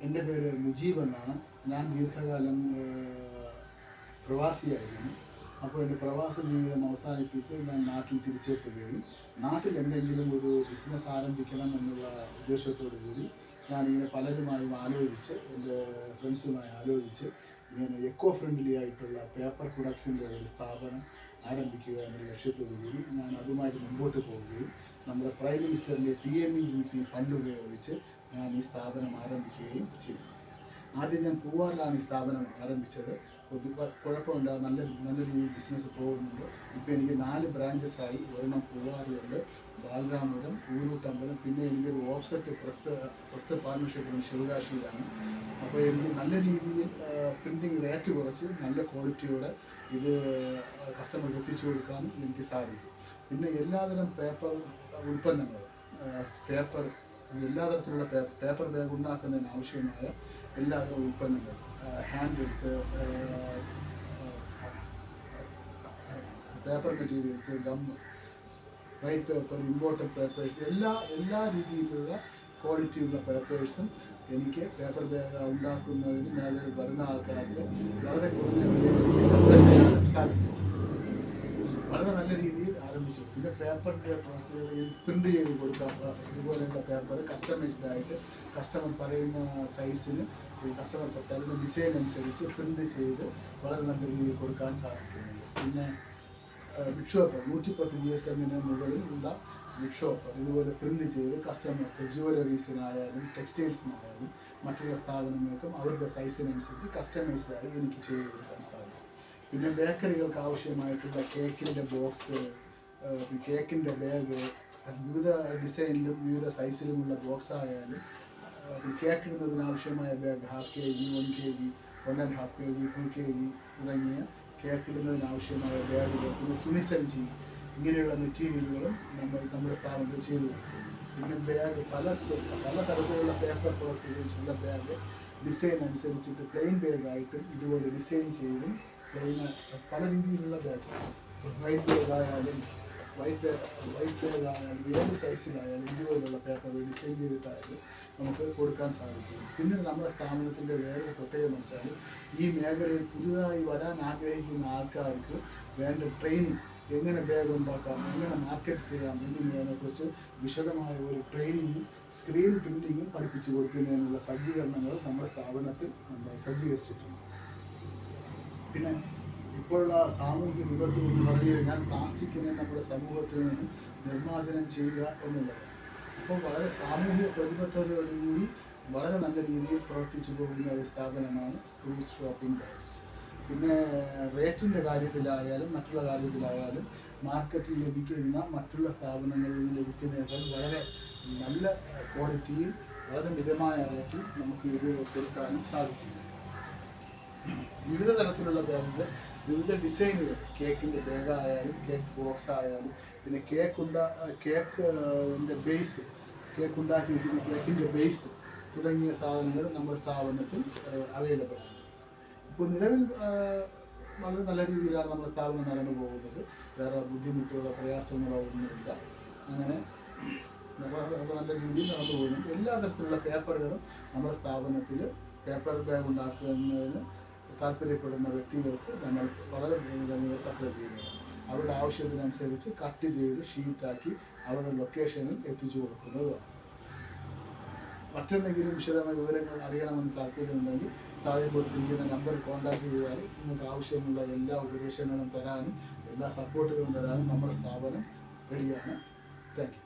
എൻ്റെ പേര് മുജീബ് എന്നാണ്. ഞാൻ ദീർഘകാലം പ്രവാസിയായിരുന്നു. അപ്പോൾ എൻ്റെ പ്രവാസ ജീവിതം അവസാനിപ്പിച്ച് ഞാൻ നാട്ടിൽ തിരിച്ചെത്തുകയും നാട്ടിൽ എന്തെങ്കിലും ഒരു ബിസിനസ് ആരംഭിക്കണം എന്നുള്ള ഉദ്ദേശത്തോടു കൂടി ഞാനിങ്ങനെ പലരുമായും ആലോചിച്ച്, എൻ്റെ ഫ്രണ്ട്സുമായി ആലോചിച്ച് ഇങ്ങനെ എക്കോ ഫ്രണ്ട്ലി ആയിട്ടുള്ള പേപ്പർ പ്രൊഡക്ട്സിൻ്റെ ഒരു സ്ഥാപനം ആരംഭിക്കുക എന്ന ലക്ഷ്യത്തോടു കൂടി ഞാൻ അതുമായിട്ട് മുമ്പോട്ട് പോവുകയും നമ്മുടെ പ്രൈം മിനിസ്റ്ററിൻ്റെ PMEGP ഫണ്ട് ഉപയോഗിച്ച് ഞാൻ ഈ സ്ഥാപനം ആരംഭിക്കുകയും ചെയ്തു. ആദ്യം ഞാൻ പൂവാറിലാണ് ഈ സ്ഥാപനം ആരംഭിച്ചത്. കുഴപ്പമില്ല, നല്ല രീതിയിൽ ബിസിനസ് പോകുന്നുണ്ട്. ഇപ്പോൾ എനിക്ക് 4 ബ്രാഞ്ചസായി. ഒരെണ്ണം പൂവാറിലുണ്ട്, ബാലരാമപുരം, ഊരൂട്ടമ്പലം, പിന്നെ എനിക്കൊരു ഓഫ്സെറ്റ് പ്രസ് പാർട്ണർഷിപ്പ് ശിവകാശിയിലാണ്. അപ്പോൾ എനിക്ക് നല്ല രീതിയിൽ പ്രിൻറ്റിങ് റേറ്റ് കുറച്ച് നല്ല ക്വാളിറ്റിയോടെ ഇത് കസ്റ്റമർക്ക് എത്തിച്ചു കൊടുക്കാനും എനിക്ക് സാധിക്കും. പിന്നെ എല്ലാതരം പേപ്പർ ഉൽപ്പന്നങ്ങൾ, എല്ലാ തരത്തിലുള്ള പേപ്പർ ബാഗ് ഉണ്ടാക്കുന്നതിന് ആവശ്യമായ എല്ലാതരം ഉൽപ്പന്നങ്ങൾ, handles, paper materials, gum, white paper, imported papers, എല്ലാ രീതിയിലുള്ള ക്വാളിറ്റിയുള്ള പേപ്പേഴ്സും എനിക്ക് പേപ്പർ ബാഗ് ഉണ്ടാക്കുന്നതിന് മേലെ വരുന്ന ആൾക്കാർക്ക് വളരെ കുറഞ്ഞ വിലയിൽ സപ്ലൈ ചെയ്യാനും സാധിക്കും. വളരെ നല്ല രീതിയിൽ ആരംഭിച്ചു. പിന്നെ പേപ്പറിൻ്റെ പ്രോസസ്സുകളിൽ പ്രിൻ്റ് ചെയ്ത് കൊടുക്കാം. ഇതുപോലെയുള്ള പേപ്പർ കസ്റ്റമൈസ്ഡ് ആയിട്ട് കസ്റ്റമർ പറയുന്ന സൈസിന് കസ്റ്റമർ തരുന്ന ഡിസൈൻ അനുസരിച്ച് പ്രിൻ്റ് ചെയ്ത് വളരെ നല്ല രീതിയിൽ കൊടുക്കാൻ സാധിക്കുന്നുണ്ട്. പിന്നെ ബിഗ് ഷോപ്പർ 110 GSM-ന് മുകളിലുള്ള ബിഗ് ഷോപ്പർ ഇതുപോലെ പ്രിൻ്റ് ചെയ്ത് കസ്റ്റമർക്ക് ജ്വല്ലറീസിനായാലും ടെക്സ്റ്റൈൽസിനായാലും മറ്റുള്ള സ്ഥാപനങ്ങൾക്കും അവരുടെ സൈസിനനുസരിച്ച് കസ്റ്റമൈസ്ഡായി എനിക്ക് ചെയ്ത് കൊടുക്കാൻ സാധിക്കും. പിന്നെ ബേക്കറികൾക്ക് ആവശ്യമായിട്ടുള്ള കേക്കിൻ്റെ ബോക്സ്, കേക്കിൻ്റെ ബാഗ്, വിവിധ ഡിസൈനിലും വിവിധ സൈസിലുമുള്ള ബോക്സ് ആയാലും, കേക്ക് ഇടുന്നതിന് ആവശ്യമായ bag, 1/2 kg, 1 kg, 1.5 kg, 2 kg തുടങ്ങിയ കേക്ക് ഇടുന്നതിന് ആവശ്യമായ ബാഗുകൾ, പിന്നെ തുണിസഞ്ചി, ഇങ്ങനെയുള്ള മെറ്റീരിയലുകളും നമ്മുടെ സ്ഥാപനത്തിൽ ചെയ്തു. പിന്നെ ബാഗ് പല തരത്തിലുള്ള പേപ്പർ പ്രോഡക്ട്സ് ഉപയോഗിച്ചുള്ള ബാഗ് ഡിസൈൻ അനുസരിച്ചിട്ട് പ്ലെയിൻ ബാഗായിട്ടും ഇതുപോലെ ഡിസൈൻ ചെയ്തും പല രീതിയിലുള്ള ബാഗ്സ്, വൈറ്റ് ബാഗായാലും ഏത് സൈസിലായാലും ഇതുപോലുള്ള പേപ്പർ ഡിസൈൻ ചെയ്തിട്ടായാലും നമുക്ക് കൊടുക്കാൻ സാധിക്കും. പിന്നെ നമ്മുടെ സ്ഥാപനത്തിൻ്റെ വേറൊരു പ്രത്യേകത എന്ന് വെച്ചാൽ ഈ മേഖലയിൽ പുതുതായി വരാൻ ആഗ്രഹിക്കുന്ന ആൾക്കാർക്ക് വേണ്ട ട്രെയിനിങ്, എങ്ങനെ ബാഗ് ഉണ്ടാക്കാം, എങ്ങനെ മാർക്കറ്റ് ചെയ്യാം എന്നിവയെക്കുറിച്ച് വിശദമായ ഒരു ട്രെയിനിങ്ങും സ്ക്രീൻ പ്രിൻറ്റിങ്ങും പഠിപ്പിച്ചു കൊടുക്കുന്നതിനുള്ള സജ്ജീകരണങ്ങൾ നമ്മുടെ സ്ഥാപനത്തിൽ നമ്മൾ സജ്ജീകരിച്ചിട്ടുണ്ട്. പിന്നെ ഇപ്പോഴുള്ള സാമൂഹ്യ വിപത്ത് എന്ന് പറഞ്ഞു കഴിഞ്ഞാൽ പ്ലാസ്റ്റിക്കിനെ നമ്മുടെ സമൂഹത്തിൽ നിന്ന് നിർമ്മാർജ്ജനം ചെയ്യുക എന്നുള്ളതാണ്. അപ്പോൾ വളരെ സാമൂഹ്യ പ്രതിബദ്ധതയോടുകൂടി വളരെ നല്ല രീതിയിൽ പ്രവർത്തിച്ചു പോകുന്ന ഒരു സ്ഥാപനമാണ് സ്ക്രൂസ് ഷോപ്പിംഗ് ബാഗ്സ്. പിന്നെ റേറ്റിൻ്റെ കാര്യത്തിലായാലും മറ്റുള്ള കാര്യത്തിലായാലും മാർക്കറ്റിൽ ലഭിക്കുന്ന മറ്റുള്ള സ്ഥാപനങ്ങളിൽ നിന്ന് ലഭിക്കുന്നതിനേക്കാൾ വളരെ നല്ല ക്വാളിറ്റിയിൽ വളരെ മിതമായ റേറ്റിൽ നമുക്ക് ഇത് കൊടുക്കാനും സാധിക്കും. വിവിധ തരത്തിലുള്ള ബാഗുകൾ, വിവിധ ഡിസൈനുകൾ, കേക്കിൻ്റെ ബാഗായാലും കേക്ക് ബോക്സ് ആയാലും, പിന്നെ കേക്കിൻ്റെ ബേസ്, കേക്ക് ഉണ്ടാക്കി വയ്ക്കുന്ന കേക്കിൻ്റെ ബേസ് തുടങ്ങിയ സാധനങ്ങൾ നമ്മുടെ സ്ഥാപനത്തിൽ അവൈലബിൾ ആണ്. ഇപ്പോൾ നിലവിൽ വളരെ നല്ല രീതിയിലാണ് നമ്മുടെ സ്ഥാപനം നടന്നു പോകുന്നത്. വേറെ ബുദ്ധിമുട്ടുകളോ പ്രയാസങ്ങളോ ഒന്നുമില്ല. അങ്ങനെ നല്ല രീതിയിൽ നടന്നു പോകുന്നുണ്ട്. എല്ലാ തരത്തിലുള്ള പേപ്പറുകളും നമ്മുടെ സ്ഥാപനത്തിൽ പേപ്പർ ബാഗ് ഉണ്ടാക്കുന്നതിന് താല്പര്യപ്പെടുന്ന വ്യക്തികൾക്ക് നമ്മൾ വളരെ സപ്ലൈ ചെയ്യുന്നത്. അവരുടെ ആവശ്യത്തിനനുസരിച്ച് കട്ട് ചെയ്ത് ഷീറ്റാക്കി അവരുടെ ലൊക്കേഷനിൽ എത്തിച്ചു കൊടുക്കുന്നതാണ്. മറ്റെന്തെങ്കിലും വിശദമായ വിവരങ്ങൾ അറിയണമെന്ന് താല്പര്യമുണ്ടെങ്കിൽ താഴെ കൊടുത്തിരിക്കുന്ന നമ്പർ കോൺടാക്ട് ചെയ്താൽ നിങ്ങൾക്ക് ആവശ്യമുള്ള എല്ലാ ഉപദേശങ്ങളും തരാനും എല്ലാ സപ്പോർട്ടുകളും തരാനും നമ്മുടെ സ്ഥാപനം റെഡിയാണ്. Thank you.